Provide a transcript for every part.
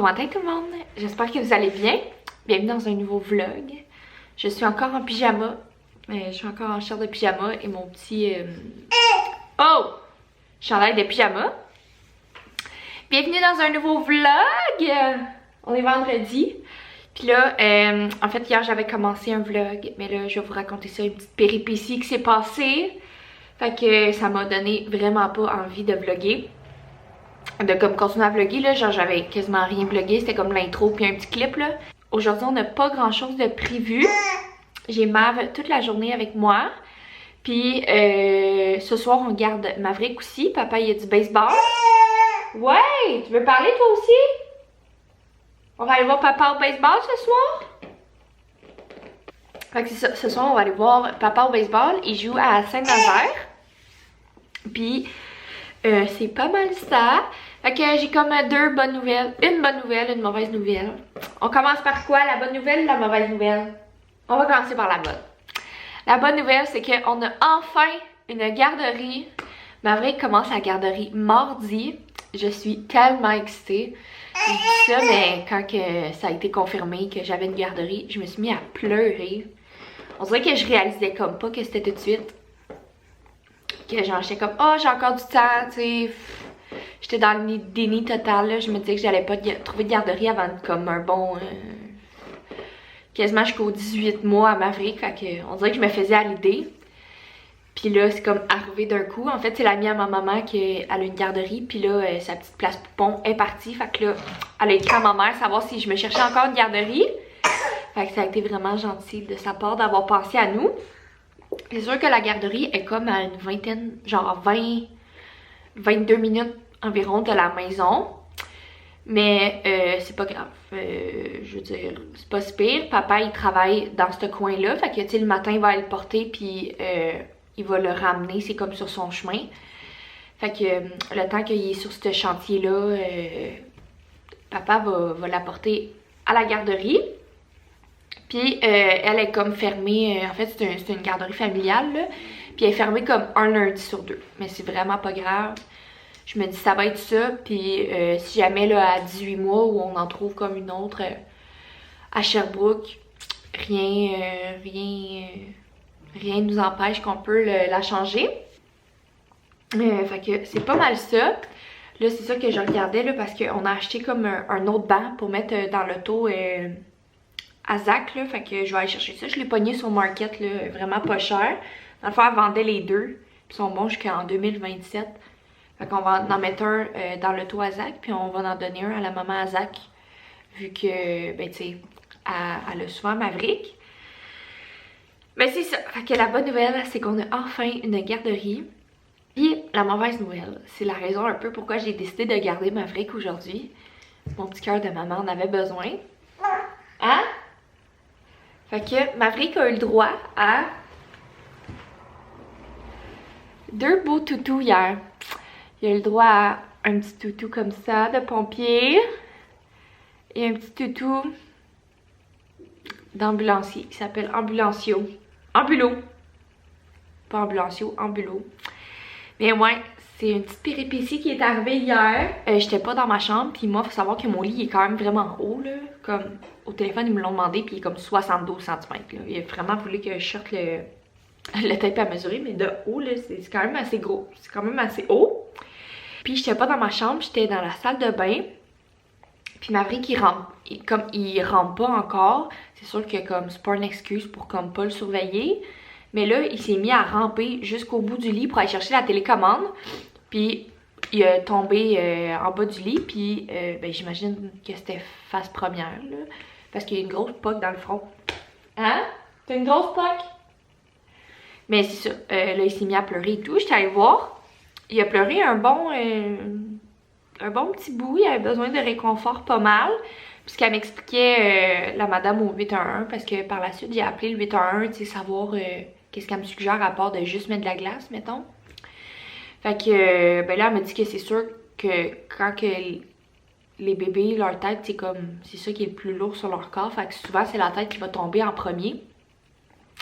Comment est tout le monde? J'espère que vous allez bien. Bienvenue dans un nouveau vlog. Je suis encore en pyjama. Je suis encore en short de pyjama et mon petit... Oh! Chandail de pyjama. Bienvenue dans un nouveau vlog! On est vendredi. Puis là, en fait, hier j'avais commencé un vlog. Mais là, je vais vous raconter ça, une petite péripétie qui s'est passée. Fait que ça m'a donné vraiment pas envie de vlogger. De comme continuer à vlogger là, genre j'avais quasiment rien vlogué, c'était comme l'intro puis un petit clip là. Aujourd'hui on n'a pas grand chose de prévu. J'ai Mav toute la journée avec moi. Puis ce soir on garde Maverick aussi, papa il y a du baseball. Ouais, tu veux parler toi aussi? On va aller voir papa au baseball ce soir? Fait que c'est ça, ce soir on va aller voir papa au baseball, il joue à Saint-Nazaire. Puis c'est pas mal ça. Fait que j'ai comme deux bonnes nouvelles. Une bonne nouvelle, une mauvaise nouvelle. On commence par quoi? La bonne nouvelle ou la mauvaise nouvelle? On va commencer par la bonne. La bonne nouvelle, c'est qu'on a enfin une garderie. Maverick commence la garderie mardi. Je suis tellement excitée. Je dis ça, mais quand que ça a été confirmé que j'avais une garderie, je me suis mis à pleurer. On dirait que je réalisais comme pas que c'était tout de suite. Que genre j'étais comme oh j'ai encore du temps, tu sais. J'étais dans le déni total là. Je me disais que j'allais pas trouver de garderie avant comme un bon quasiment jusqu'aux 18 mois à Maverick. Fait que on dirait que je me faisais à l'idée. Puis là c'est comme arrivé d'un coup. En fait c'est l'amie à ma maman qui a une garderie. Puis là sa petite place poupon est partie. Fait que là elle a écrit à ma mère savoir si je me cherchais encore une garderie. Fait que ça a été vraiment gentil de sa part d'avoir pensé à nous. C'est sûr que la garderie est comme à une vingtaine, genre 22 minutes environ de la maison. Mais c'est pas grave. Je veux dire, c'est pas si pire. Papa, il travaille dans ce coin-là. Fait que, tu sais, le matin, il va aller le porter, puis il va le ramener. C'est comme sur son chemin. Fait que le temps qu'il est sur ce chantier-là, papa va l'apporter à la garderie. Puis elle est comme fermée, en fait c'est une garderie familiale là. Puis elle est fermée comme un lundi sur deux. Mais c'est vraiment pas grave. Je me dis ça va être ça. Puis si jamais là à 18 mois où on en trouve comme une autre à Sherbrooke, rien nous empêche qu'on peut la changer. Fait que c'est pas mal ça. Là c'est ça que je regardais là parce qu'on a acheté comme un autre banc pour mettre dans l'auto à Zach là, fait que je vais aller chercher ça. Je l'ai pogné sur Market là, vraiment pas cher. Dans le fond, elle vendait les deux, puis ils sont bons jusqu'en 2027. Fait qu'on va en mettre un dans l'auto à Zach, puis on va en donner un à la maman à Zach, vu que, ben tu sais, elle a souvent Maverick. Mais c'est ça, fait que la bonne nouvelle, c'est qu'on a enfin une garderie. Puis la mauvaise nouvelle, c'est la raison un peu pourquoi j'ai décidé de garder Maverick aujourd'hui. Mon petit cœur de maman en avait besoin. Hein? Fait que Maverick a eu le droit à deux beaux toutous hier. Il a eu le droit à un petit toutou comme ça de pompier et un petit toutou d'ambulancier qui s'appelle Ambulancio. Ambulo. Pas Ambulancio, Ambulo. Mais ouais, c'est une petite péripétie qui est arrivée hier. J'étais pas dans ma chambre, puis moi, faut savoir que mon lit est quand même vraiment haut, là. Comme, au téléphone, ils me l'ont demandé, puis il est comme 72 cm, là. Il a vraiment voulu que je sorte le tape à mesurer, mais de haut, là, c'est quand même assez gros. C'est quand même assez haut. Puis j'étais pas dans ma chambre, j'étais dans la salle de bain. Puis Maverick, comme il rentre pas encore, c'est sûr que comme c'est pas une excuse pour comme pas le surveiller. Mais là, il s'est mis à ramper jusqu'au bout du lit pour aller chercher la télécommande. Puis il a tombé en bas du lit. Puis ben, j'imagine que c'était face première, là. Parce qu'il y a une grosse poque dans le front. Hein? T'as une grosse poque? Mais c'est ça. Là, il s'est mis à pleurer et tout. J'étais allée voir. Il a pleuré un bon petit bout. Il avait besoin de réconfort pas mal. Puisqu'elle m'expliquait la madame au 811. Parce que par la suite, j'ai appelé le 811, tu sais, savoir qu'est-ce qu'elle me suggère à part de juste mettre de la glace, mettons. Fait que, ben là, elle m'a dit que c'est sûr que quand que les bébés, leur tête, c'est comme, c'est ça qui est le plus lourd sur leur corps. Fait que souvent, c'est la tête qui va tomber en premier.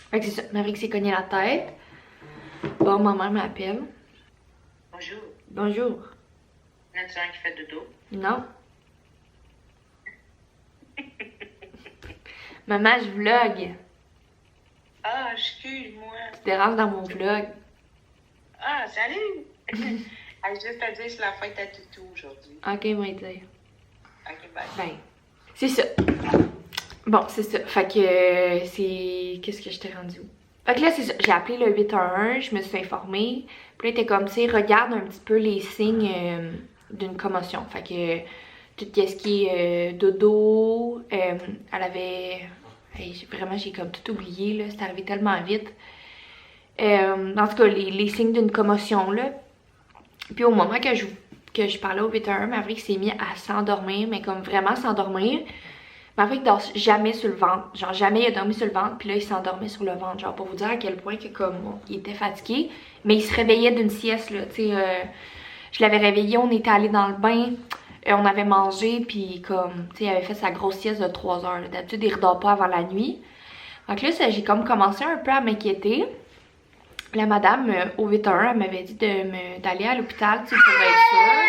Fait que c'est ça, Maverick s'est cogné la tête. Bon, ma mère m'appelle. Bonjour. Bonjour. Là, tu as un qui fait dodo? Non. Maman, je vlog. Ah, excuse-moi. Tu te déranges dans mon vlog. Ah, salut! Juste à dire, c'est la fête à Toutou aujourd'hui. Ok, moi dire. Ok, bye. Ben, c'est ça. Bon, c'est ça. Fait que c'est... Qu'est-ce que je t'ai rendu où? Fait que là, c'est ça. J'ai appelé le 811, je me suis informée. Puis là, il était comme, tu sais, regarde un petit peu les signes d'une commotion. Fait que tout ce qui est dodo, elle avait... Hey, vraiment, j'ai comme tout oublié, là. C'est arrivé tellement vite. En tout cas, les signes d'une commotion, là. Puis au moment que je parlais au 811, Maverick s'est mis à s'endormir, mais comme vraiment s'endormir. Maverick dort jamais sur le ventre. Genre, jamais il a dormi sur le ventre, puis là, il s'endormait sur le ventre. Genre, pour vous dire à quel point que, comme, il était fatigué. Mais il se réveillait d'une sieste, là, tu sais. Je l'avais réveillé, on était allé dans le bain, on avait mangé, puis comme, tu sais, il avait fait sa grosse sieste de 3 heures. D'habitude, il redort pas avant la nuit. Donc là, j'ai comme commencé un peu à m'inquiéter. La madame, au 811, elle m'avait dit d'aller à l'hôpital, tu sais, pour être sûre.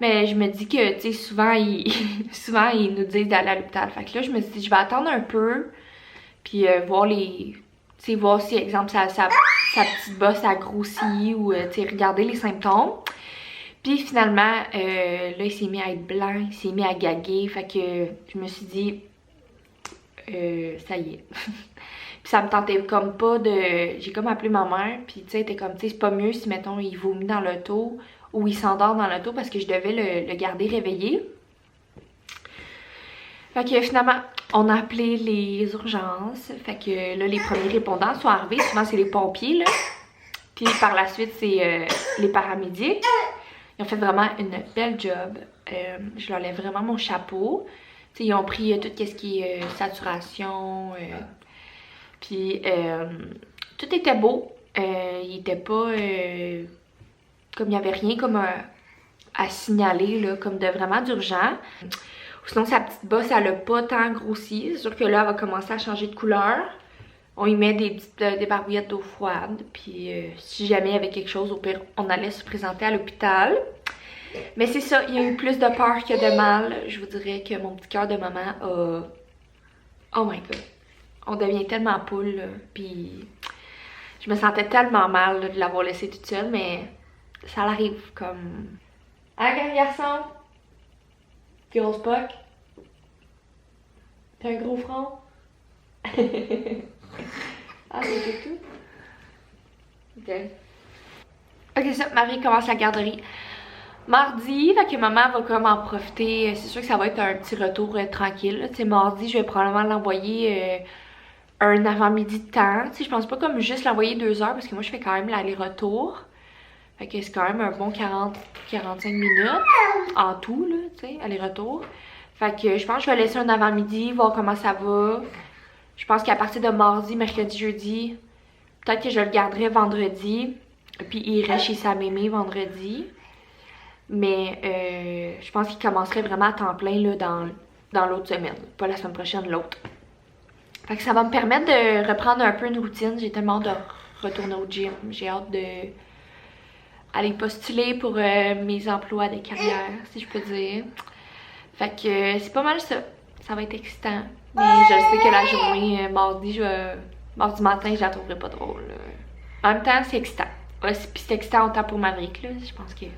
Mais je me dis que, tu sais, souvent, ils nous disent d'aller à l'hôpital. Fait que là, je me suis dit, je vais attendre un peu, puis voir tu sais, voir si, exemple, sa petite bosse a grossi ou, tu sais, regarder les symptômes. Puis finalement, là, il s'est mis à être blanc, il s'est mis à gaguer. Fait que je me suis dit, ça y est. Puis ça me tentait comme pas de... J'ai comme appelé ma mère, puis tu sais, elle était comme, tu sais, c'est pas mieux si, mettons, il vomit dans l'auto ou il s'endort dans l'auto parce que je devais le garder réveillé. Fait que finalement, on a appelé les urgences. Fait que là, les premiers répondants sont arrivés. Souvent, c'est les pompiers, là. Puis par la suite, c'est les paramédics. Ils ont fait vraiment une belle job. Je leur lève vraiment mon chapeau. T'sais, ils ont pris tout ce qui est saturation. Puis tout était beau. Il était pas... comme il n'y avait rien comme à signaler, là, comme de vraiment d'urgent. Sinon, sa petite bosse, elle a pas tant grossi. C'est sûr que là, elle va commencer à changer de couleur. On y met des petites barbouillettes d'eau froide. Puis si jamais il y avait quelque chose, au pire, on allait se présenter à l'hôpital. Mais c'est ça, il y a eu plus de peur que de mal. Je vous dirais que mon petit cœur de maman a... Oh my god. On devient tellement poule, là. Puis je me sentais tellement mal là, de l'avoir laissée toute seule, mais ça l'arrive comme... Hein, garçon? Grosse poque? T'as un gros front? Ah, c'est tout? Ok. Ok, ça, Marie commence la garderie mardi, fait que maman va comme en profiter. C'est sûr que ça va être un petit retour tranquille. Tu sais, mardi, je vais probablement l'envoyer un avant-midi de temps. Tu sais, je pense pas comme juste l'envoyer 2 heures parce que moi, je fais quand même l'aller-retour. Fait que c'est quand même un bon 40-45 minutes en tout, là, tu sais, aller-retour. Fait que je pense que je vais laisser un avant-midi, voir comment ça va. Je pense qu'à partir de mardi, mercredi, jeudi, peut-être que je le garderai vendredi. Puis il irait chez sa mémé vendredi. Mais je pense qu'il commencerait vraiment à temps plein là, dans l'autre semaine. Pas la semaine prochaine, l'autre. Fait que ça va me permettre de reprendre un peu une routine. J'ai tellement hâte de retourner au gym. J'ai hâte de aller postuler pour mes emplois de carrière, si je peux dire. Fait que c'est pas mal ça. Ça va être excitant. Mais je sais que la journée, mardi matin, je la trouverai pas drôle. En même temps, c'est excitant. Ouais, puis c'est excitant autant pour Maverick, là. Je pense qu'il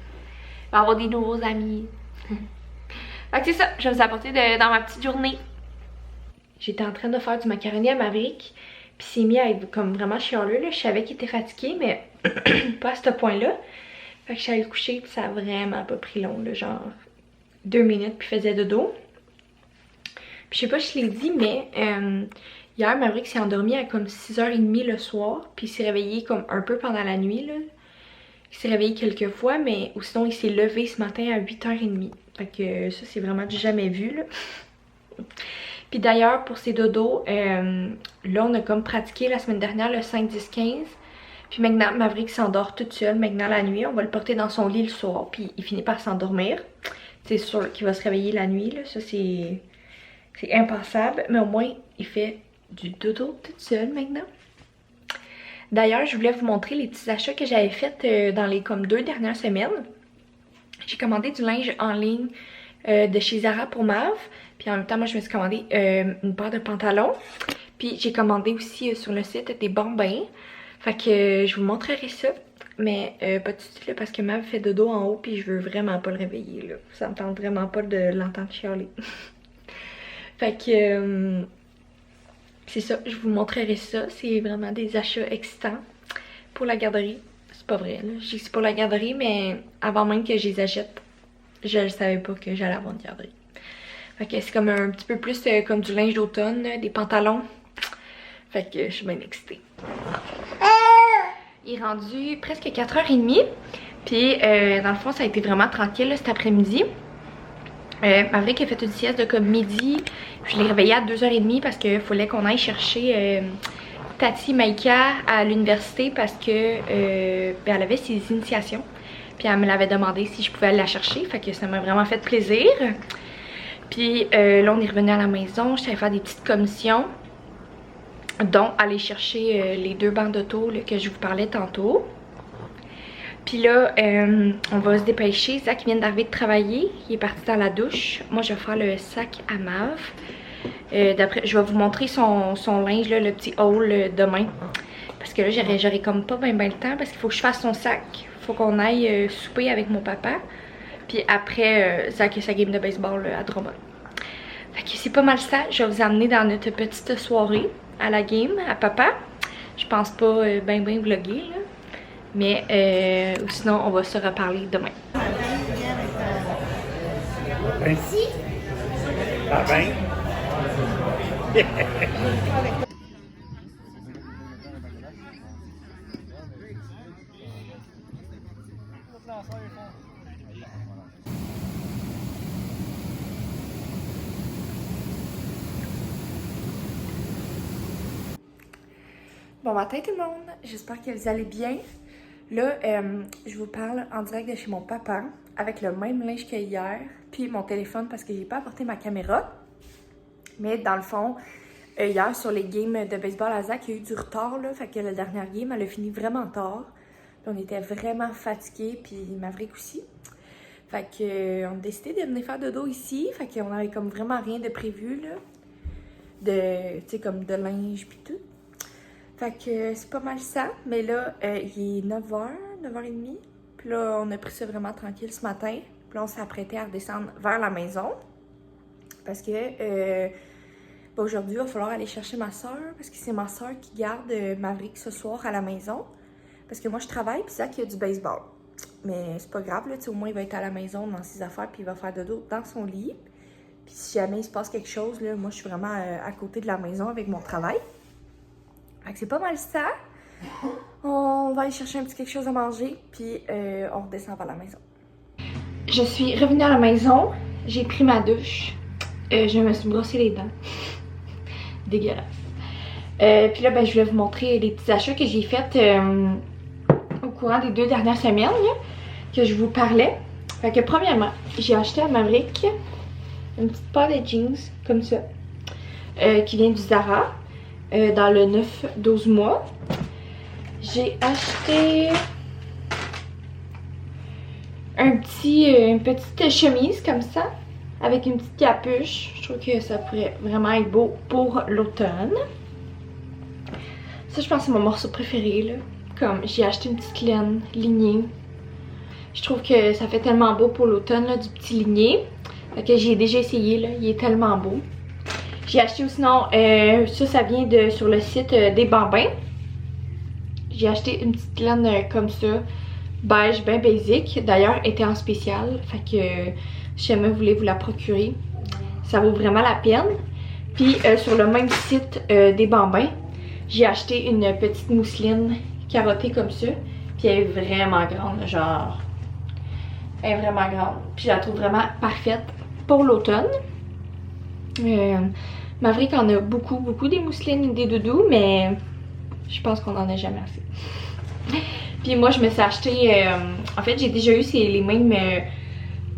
va avoir des nouveaux amis. Fait que c'est ça, je vais vous apporter dans ma petite journée. J'étais en train de faire du macaroni à Maverick. Puis il s'est mis à être comme vraiment chialeux, là. Je savais qu'il était fatigué, mais pas à ce point-là. Fait que je suis allée le coucher, puis ça a vraiment pas pris long, là. Genre 2 minutes, puis il faisait dodo. Puis je sais pas si je l'ai dit, mais hier, Maverick s'est endormi à comme 6h30 le soir. Puis il s'est réveillé comme un peu pendant la nuit, là. Il s'est réveillé quelques fois, mais ou sinon il s'est levé ce matin à 8h30. Fait que ça, c'est vraiment du jamais vu, là. Puis d'ailleurs, pour ses dodos, là, on a comme pratiqué la semaine dernière le 5-10-15. Puis maintenant, Maverick s'endort toute seule maintenant la nuit. On va le porter dans son lit le soir, puis il finit par s'endormir. C'est sûr qu'il va se réveiller la nuit, là. Ça, c'est impassable. Mais au moins, il fait du dodo toute seule maintenant. D'ailleurs, je voulais vous montrer les petits achats que j'avais faits dans les comme 2 dernières semaines. J'ai commandé du linge en ligne de chez Zara pour Mav. Puis en même temps, moi, je me suis commandé une paire de pantalons. Puis j'ai commandé aussi sur le site des bambins. Fait que je vous montrerai ça. Mais pas tout de suite là, parce que Mav fait dodo en haut puis je veux vraiment pas le réveiller là. Ça me tente vraiment pas de l'entendre chialer. Fait que c'est ça, je vous montrerai ça. C'est vraiment des achats excitants pour la garderie. C'est pas vrai là, je dis que c'est pour la garderie mais avant même que je les achète, je ne savais pas que j'allais avoir une garderie. Fait que c'est comme un petit peu plus comme du linge d'automne, des pantalons. Fait que je suis bien excitée. Il est rendu presque 4h30. Puis dans le fond, ça a été vraiment tranquille là, cet après-midi. Maverick a fait une sieste de comme midi. Je l'ai réveillée à 2h30 parce qu'il fallait qu'on aille chercher Tati Maïka à l'université parce que elle avait ses initiations. Puis elle me l'avait demandé si je pouvais aller la chercher. Fait que ça m'a vraiment fait plaisir. Puis là, on est revenu à la maison. Je suis allée faire des petites commissions. Donc, aller chercher les 2 bancs d'auto que je vous parlais tantôt. Puis là, on va se dépêcher. Zach vient d'arriver de travailler. Il est parti dans la douche. Moi, je vais faire le sac à Mav. Je vais vous montrer son linge, là, le petit haul demain. Parce que là, j'aurai comme pas bien le temps parce qu'il faut que je fasse son sac. Il faut qu'on aille souper avec mon papa. Puis après, Zach a sa game de baseball à Drummond. Fait que c'est pas mal ça. Je vais vous amener dans notre petite soirée à la game, à papa. Je pense pas ben vlogger, là. Mais sinon, on va se reparler demain. Merci. Ah ben. Bon matin tout le monde, j'espère que vous allez bien. Là, je vous parle en direct de chez mon papa, avec le même linge que hier, puis mon téléphone parce que j'ai pas apporté ma caméra. Mais dans le fond, hier sur les games de baseball à Zach, il y a eu du retard, là, fait que la dernière game, elle a fini vraiment tard. Là, on était vraiment fatigués, puis Maverick aussi. Fait que on a décidé de venir faire dodo ici, fait qu'on avait comme vraiment rien de prévu, là. Tu sais, comme de linge puis tout. Fait que c'est pas mal ça, mais là, il est 9h, 9h30. Puis là, on a pris ça vraiment tranquille ce matin. Puis là, on s'est apprêté à redescendre vers la maison. Parce que aujourd'hui, il va falloir aller chercher ma soeur. Parce que c'est ma soeur qui garde Maverick ce soir à la maison. Parce que moi, je travaille, puis c'est ça qu'il y a du baseball. Mais c'est pas grave, là, au moins, il va être à la maison dans ses affaires, puis il va faire dodo dans son lit. Puis si jamais il se passe quelque chose, là, moi, je suis vraiment à côté de la maison avec mon travail. Fait que c'est pas mal ça. On va aller chercher un petit quelque chose à manger, puis on redescend vers la maison. Je suis revenue à la maison, j'ai pris ma douche, je me suis brossé les dents. Dégueulasse. Puis là, ben, je voulais vous montrer les petits achats que j'ai faits au courant des 2 dernières semaines, là, que je vous parlais. Fait que premièrement, j'ai acheté à Maverick une petite paire de jeans, comme ça, qui vient du Zara. Dans le 9-12 mois. J'ai acheté une petite chemise comme ça, avec une petite capuche. Je trouve que ça pourrait vraiment être beau pour l'automne. Ça, je pense que c'est mon morceau préféré, là. Comme j'ai acheté une petite laine lignée. Je trouve que ça fait tellement beau pour l'automne, là, du petit ligné. Fait que j'ai déjà essayé, là. Il est tellement beau. J'ai acheté aussi, sinon, ça vient de sur le site des bambins. J'ai acheté une petite laine comme ça, beige, bien basique. D'ailleurs, elle était en spécial, fait que si jamais vous voulez vous la procurer, ça vaut vraiment la peine. Puis sur le même site des bambins, j'ai acheté une petite mousseline carottée comme ça. Puis elle est vraiment grande, genre, elle est vraiment grande. Puis je la trouve vraiment parfaite pour l'automne. Maverick en a beaucoup des mousselines et des doudous, mais je pense qu'on en a jamais assez. Puis moi, je me suis acheté, en fait, j'ai déjà eu les mêmes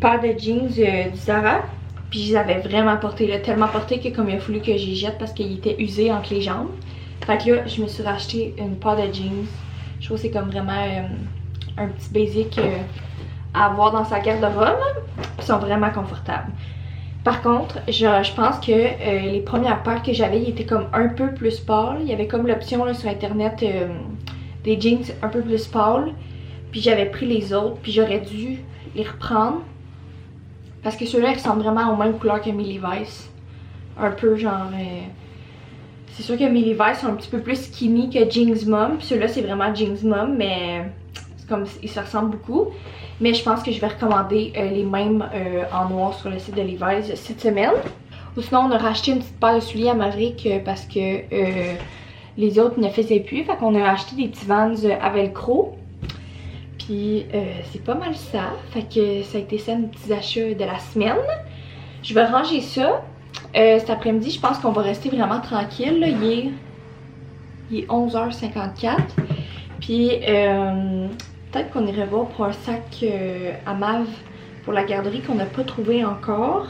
paires de jeans du Zara. Puis je les avais vraiment portés, là, tellement portés que comme il a fallu que j'y jette parce qu'ils étaient usés entre les jambes. Fait que là, je me suis racheté une paire de jeans. Je trouve que c'est comme vraiment un petit basic à avoir dans sa garde-robe. Ils sont vraiment confortables. Par contre, je pense que les premières paires que j'avais, ils étaient comme un peu plus pâles. Il y avait comme l'option sur internet des jeans un peu plus pâles. Puis j'avais pris les autres, puis j'aurais dû les reprendre. Parce que ceux-là, ils ressemblent vraiment aux mêmes couleurs que mes Levi's. Un peu genre... c'est sûr que mes Levi's sont un petit peu plus skinny que Jeans Mom. Puis ceux-là, c'est vraiment Jeans Mom, mais c'est comme ils se ressemblent beaucoup. Mais je pense que je vais recommander les mêmes en noir sur le site de Levi's cette semaine. Ou sinon, on a racheté une petite paire de souliers à Maverick parce que les autres ne faisaient plus. Fait qu'on a acheté des petits Vans à velcro. Puis c'est pas mal ça. Fait que ça a été ça mes petits achats de la semaine. Je vais ranger ça. Cet après-midi, je pense qu'on va rester vraiment tranquille. Là. Il est 11h54. Puis peut-être qu'on irait voir pour un sac à Mav pour la garderie qu'on n'a pas trouvé encore.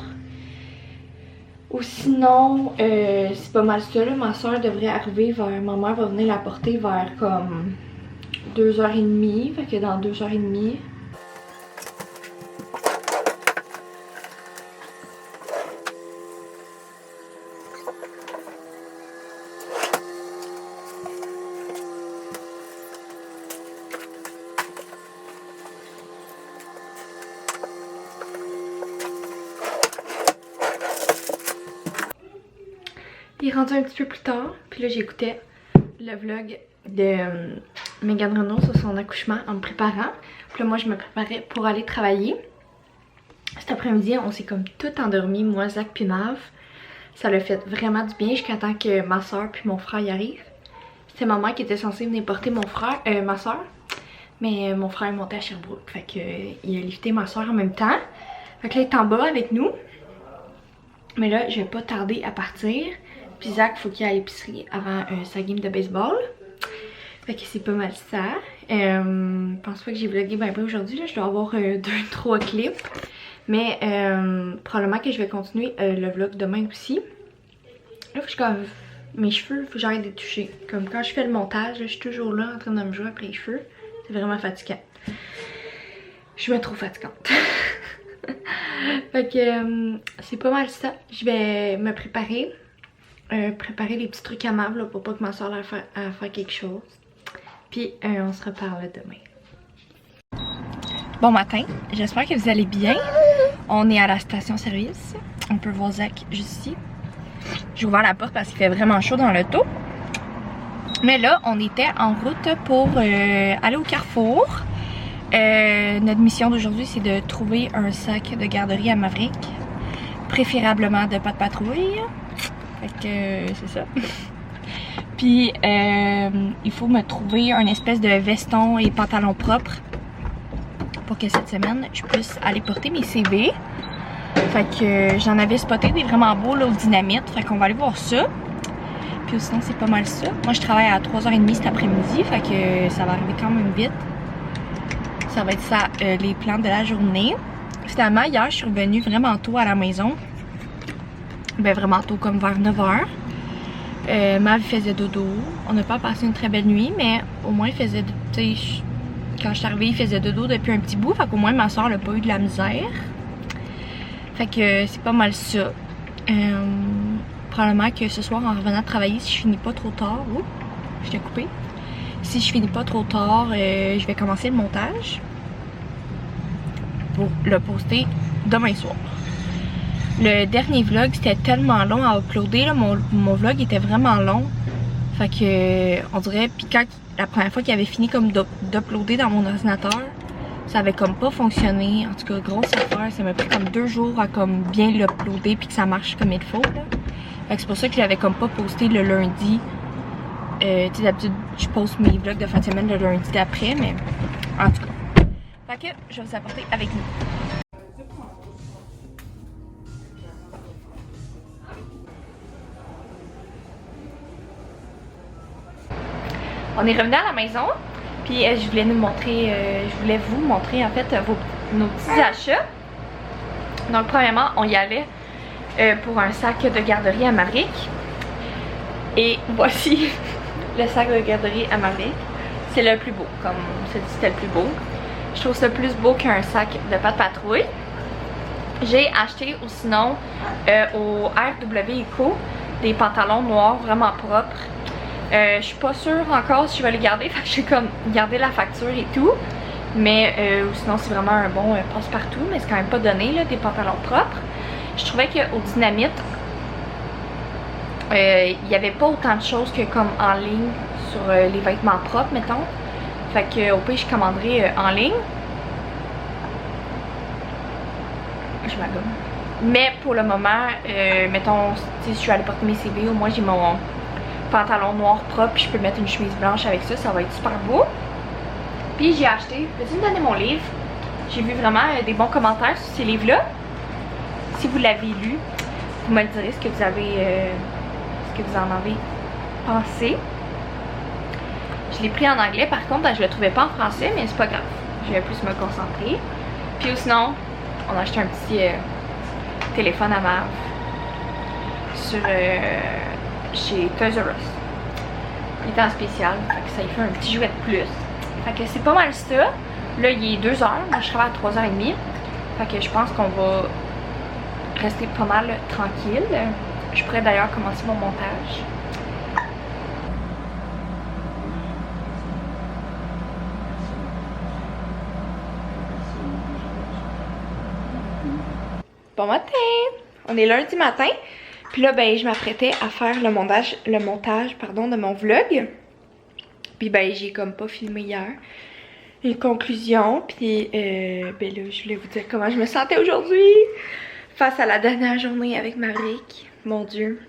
Ou sinon, c'est pas mal ça. Là. Ma soeur devrait arriver vers... Ma mère va venir la porter vers comme 2h30. Fait que dans 2h30... Il est rendu un petit peu plus tard, puis là j'écoutais le vlog de Megan Renault sur son accouchement en me préparant. Puis là moi je me préparais pour aller travailler. Cet après-midi on s'est comme tout endormi, moi, Zach puis Mav. Ça l'a fait vraiment du bien jusqu'à temps que ma soeur puis mon frère y arrivent. C'était ma mère qui était censée venir porter mon frère, ma soeur. Mais mon frère est monté à Sherbrooke, fait que il a lifté ma soeur en même temps. Fait que là il est en bas avec nous. Mais là je vais pas tarder à partir. Puis Zach, faut qu'il aille à l'épicerie avant sa game de baseball. Fait que c'est pas mal ça. Je pense pas que j'ai vlogué ben aujourd'hui. Je dois avoir 2-3 clips. Mais probablement que je vais continuer le vlog demain aussi. Là, faut que je comme mes cheveux, faut que j'arrête de les toucher. Comme quand je fais le montage, là, je suis toujours là en train de me jouer après les cheveux. C'est vraiment fatigant. Je suis trop fatigante. Fait que c'est pas mal ça. Je vais me préparer. Préparer les petits trucs à Mav là, pour pas que ma soeur ait à faire quelque chose. Puis on se reparle demain. Bon matin, j'espère que vous allez bien. On est à la station-service. On peut voir Zach juste ici. J'ai ouvert la porte parce qu'il fait vraiment chaud dans l'auto. Mais là, on était en route pour aller au Carrefour. Notre mission d'aujourd'hui, c'est de trouver un sac de garderie à Maverick. Préférablement de pas de patrouille. Fait que c'est ça. Puis il faut me trouver un espèce de veston et pantalon propre pour que cette semaine je puisse aller porter mes CV. Fait que j'en avais spoté des vraiment beaux là au Dynamite. Fait qu'on va aller voir ça. Puis sinon c'est pas mal ça. Moi je travaille à 3h30 cet après-midi. Fait que ça va arriver quand même vite. Ça va être ça les plans de la journée. Finalement hier je suis revenue vraiment tôt à la maison. Ben vraiment tôt, comme vers 9h. Mav faisait dodo. On n'a pas passé une très belle nuit, mais au moins il faisait, tu sais, quand je suis arrivée, il faisait dodo depuis un petit bout. Fait qu'au moins ma soeur n'a pas eu de la misère. Fait que c'est pas mal ça. Probablement que ce soir, en revenant de travailler, si je finis pas trop tard, oups, je t'ai coupé. Si je finis pas trop tard, je vais commencer le montage pour le poster demain soir. Le dernier vlog, c'était tellement long à uploader. Là, mon vlog était vraiment long. Fait que, on dirait, puis quand la première fois qu'il avait fini comme d'uploader dans mon ordinateur, ça avait comme pas fonctionné. En tout cas, grosse affaire. Ça m'a pris comme 2 jours à comme bien l'uploader puis que ça marche comme il faut. Là. Fait que c'est pour ça que je l'avais comme pas posté le lundi. Tu sais, d'habitude, je poste mes vlogs de fin de semaine le lundi d'après, mais en tout cas. Fait que, je vais vous apporter avec nous. On est revenu à la maison, puis je voulais vous montrer en fait nos petits achats. Donc premièrement, on y allait pour un sac de garderie à Maverick. Et voici le sac de garderie à Maverick. C'est le plus beau, comme on s'est dit, c'était le plus beau. Je trouve ça plus beau qu'un sac de pas de patrouille. J'ai acheté ou sinon au RW Eco des pantalons noirs vraiment propres. Je suis pas sûre encore si je vais les garder, fait que j'ai comme gardé la facture et tout. Mais ou sinon c'est vraiment un bon passe-partout, mais c'est quand même pas donné là, des pantalons propres. Je trouvais qu'au Dynamite, il n'y avait pas autant de choses que comme en ligne sur les vêtements propres, mettons. Fait que au pire je commanderai en ligne. Je m'agomme. Mais pour le moment, mettons, si je suis allée porter mes CV, au moins j'ai mon pantalon noir propre, puis je peux mettre une chemise blanche avec ça, ça va être super beau. Puis j'ai acheté, peux-tu me donner mon livre? J'ai vu vraiment des bons commentaires sur ces livres-là. Si vous l'avez lu, vous me le direz ce que vous avez, ce que vous en avez pensé. Je l'ai pris en anglais, par contre, je le trouvais pas en français, mais c'est pas grave. Je vais plus me concentrer. Puis sinon, on a acheté un petit téléphone à Mav sur chez Toys R Us. Il était en spécial, fait que ça lui fait un petit jouet de plus. Fait que c'est pas mal ça. Là, il est 2h, moi je travaille à 3h30. Fait que je pense qu'on va rester pas mal tranquille. Je pourrais d'ailleurs commencer mon montage. Bon matin! On est lundi matin. Puis là, ben, je m'apprêtais à faire le montage de mon vlog. Puis ben, j'ai comme pas filmé hier. Une conclusion. Puis ben là, je voulais vous dire comment je me sentais aujourd'hui. Face à la dernière journée avec Maverick. Mon Dieu,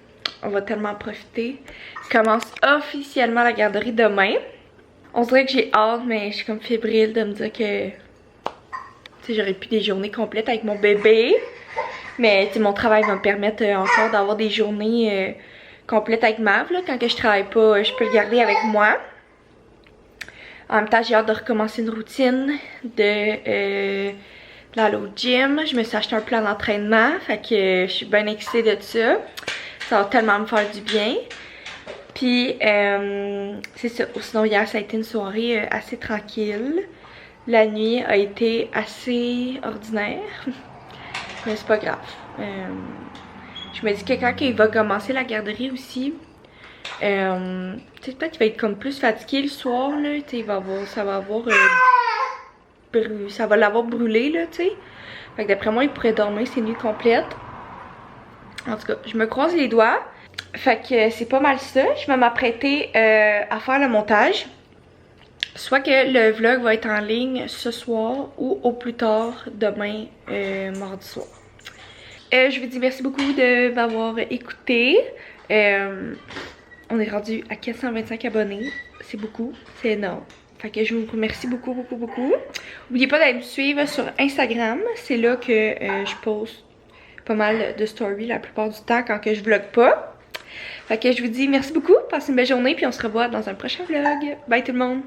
on va tellement profiter. Je commence officiellement la garderie demain. On dirait que j'ai hâte, mais je suis comme fébrile de me dire que... Tu sais, j'aurais pu des journées complètes avec mon bébé. Mais mon travail va me permettre encore d'avoir des journées complètes avec Mav. Là. Quand que je travaille pas, je peux le garder avec moi. En même temps, j'ai hâte de recommencer une routine de l'aller au gym. Je me suis acheté un plan d'entraînement. Fait que je suis bien excitée de ça. Ça va tellement me faire du bien. Puis, c'est ça. Sinon, hier, ça a été une soirée assez tranquille. La nuit a été assez ordinaire. Mais c'est pas grave. Je me dis que quand il va commencer la garderie aussi, peut-être qu'il va être comme plus fatigué le soir, là. Il va avoir, ça va l'avoir brûlé, là, tu sais. Fait que d'après moi, il pourrait dormir ses nuits complètes. En tout cas, je me croise les doigts. Fait que c'est pas mal ça. Je vais m'apprêter à faire le montage. Soit que le vlog va être en ligne ce soir ou au plus tard demain, mardi soir. Je vous dis merci beaucoup de m'avoir écouté. On est rendu à 425 abonnés. C'est beaucoup, c'est énorme. Fait que je vous remercie beaucoup, beaucoup, beaucoup. N'oubliez pas d'aller me suivre sur Instagram. C'est là que je poste pas mal de stories la plupart du temps quand que je vlog pas. Fait que je vous dis merci beaucoup, passez une belle journée puis on se revoit dans un prochain vlog. Bye tout le monde!